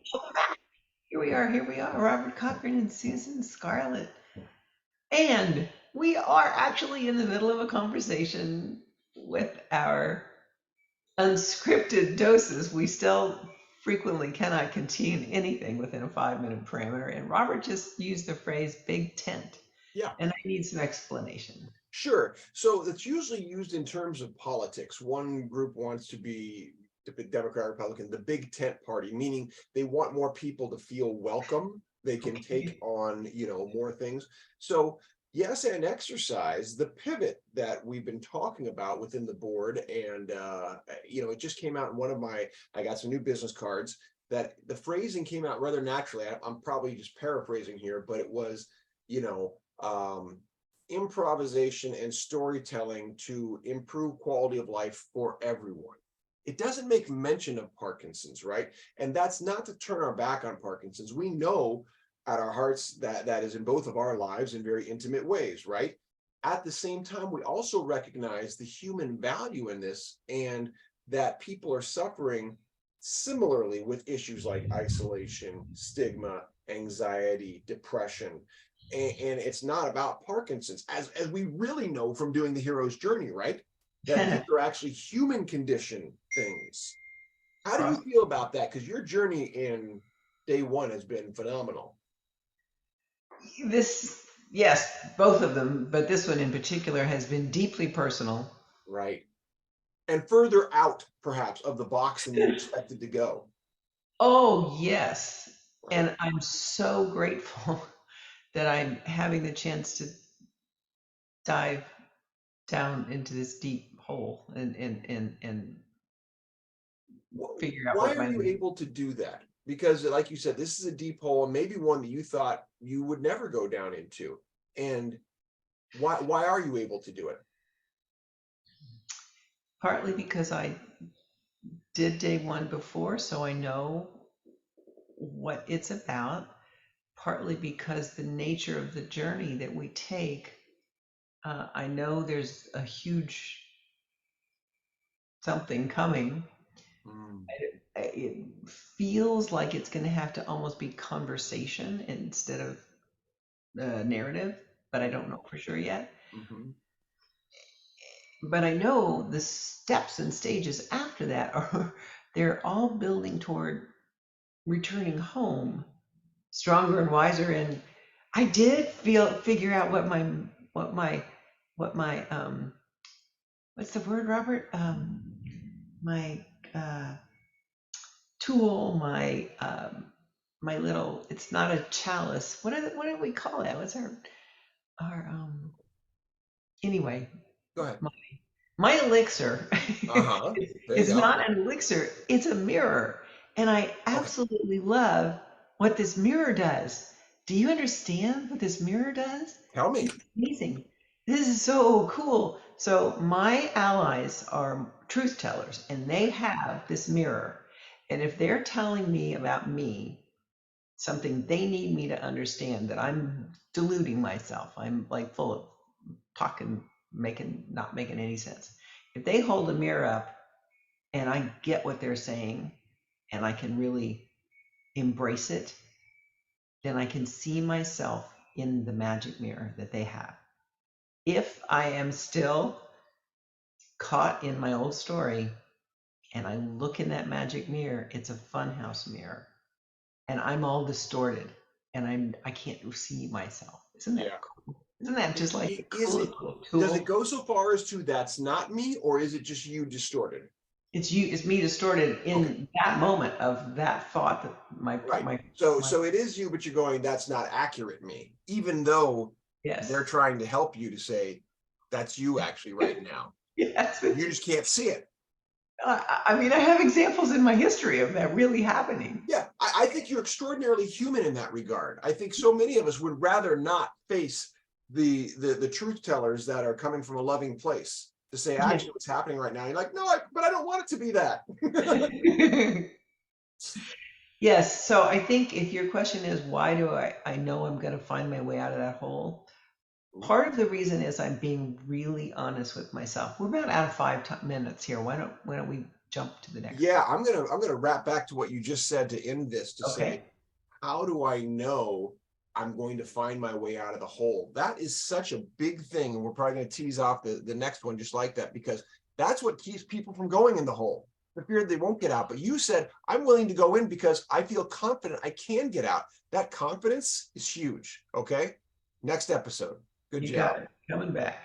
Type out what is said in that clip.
Here we are, Robert Cochran and Susan Scarlett. And we are actually in the middle of a conversation with our unscripted doses. We still frequently cannot contain anything within a 5 minute parameter. And Robert just used the phrase big tent. Yeah, And I need some explanation. sure. So it's usually used in terms of politics. One group wants to be the Democrat, Republican, the big tent party, meaning they want more people to feel welcome. They can take Okay. on, more things. So yes, and exercise, the pivot that we've been talking about within the board, and it just came out in I got some new business cards that the phrasing came out rather naturally. I'm probably just paraphrasing here, but it was, you know, improvisation and storytelling to improve quality of life for everyone. It doesn't make mention of Parkinson's, right? And that's not to turn our back on Parkinson's. We know at our hearts that that is in both of our lives in very intimate ways, right? At the same time, we also recognize the human value in this and that people are suffering similarly with issues like isolation, stigma, anxiety, depression, and it's not about Parkinson's, as we really know from doing the hero's journey, right? That these are actually human condition things. How do you feel about that? Because your journey in day one has been phenomenal, This, yes, both of them, but this one in particular has been deeply personal. right? And further out, perhaps, of the box than you expected to go, Oh, yes. right? And I'm so grateful that I'm having the chance to dive down into this deep hole and figure out Why what are my you able to do that? Because, like you said, this is a deep hole, and maybe one that you thought you would never go down into. And why are you able to do it? partly because I did day one before, so I know what it's about, partly because the nature of the journey that we take, I know there's a huge something coming. Mm, It feels like it's going to have to almost be conversation instead of narrative, but I don't know for sure yet. mhm. But I know the steps and stages after that are they're all building toward returning home stronger and wiser. And I did figure out what my what my what's the word, Robert? My tool, my little, it's not a chalice. What do we call that? What's our anyway, Go ahead. my, my elixir Uh-huh. There you is go. not an elixir, it's a mirror. And I Okay. absolutely love what this mirror does. Do you understand what this mirror does? Tell It's me. amazing. This is so cool. So my allies are truth tellers and they have this mirror. And if they're telling me about me, something they need me to understand that I'm deluding myself, I'm like full of talking, not making any sense. If they hold a mirror up and I get what they're saying and I can really embrace it, then I can see myself in the magic mirror that they have. If I am still caught in my old story and I look in that magic mirror, it's a funhouse mirror and I'm all distorted and I can't see myself. Isn't that Yeah. cool? Isn't that just like the Is coolest it, little does it tool? go so far as to that's not me, or is it just you distorted? It's me distorted Okay. in that moment of that thought that Right. my my So it is you, but you're going, that's not accurate me, even though they're yes. trying to help you to say that's you actually right now. Yes, You just can't see it. I mean, I have examples in my history of that really happening. Yeah, I think you're extraordinarily human in that regard. I think so many of us would rather not face the truth tellers that are coming from a loving place to say Yeah. actually what's happening right now. You're like, no, but I don't want it to be that. Yes, so I think if your question is why do I know I'm going to find my way out of that hole? Part of the reason is I'm being really honest with myself. We're about out of 5 minutes here. Why don't we jump to the next Yeah, part. I'm gonna wrap back to what you just said to end this, to say, Okay. how do I know I'm going to find my way out of the hole? That is such a big thing. And we're probably going to tease off the next one just like that, because that's what keeps people from going in the hole. The fear they won't get out. But you said, I'm willing to go in because I feel confident I can get out. That confidence is huge. Okay. Next episode. Good You got job. it. Coming back.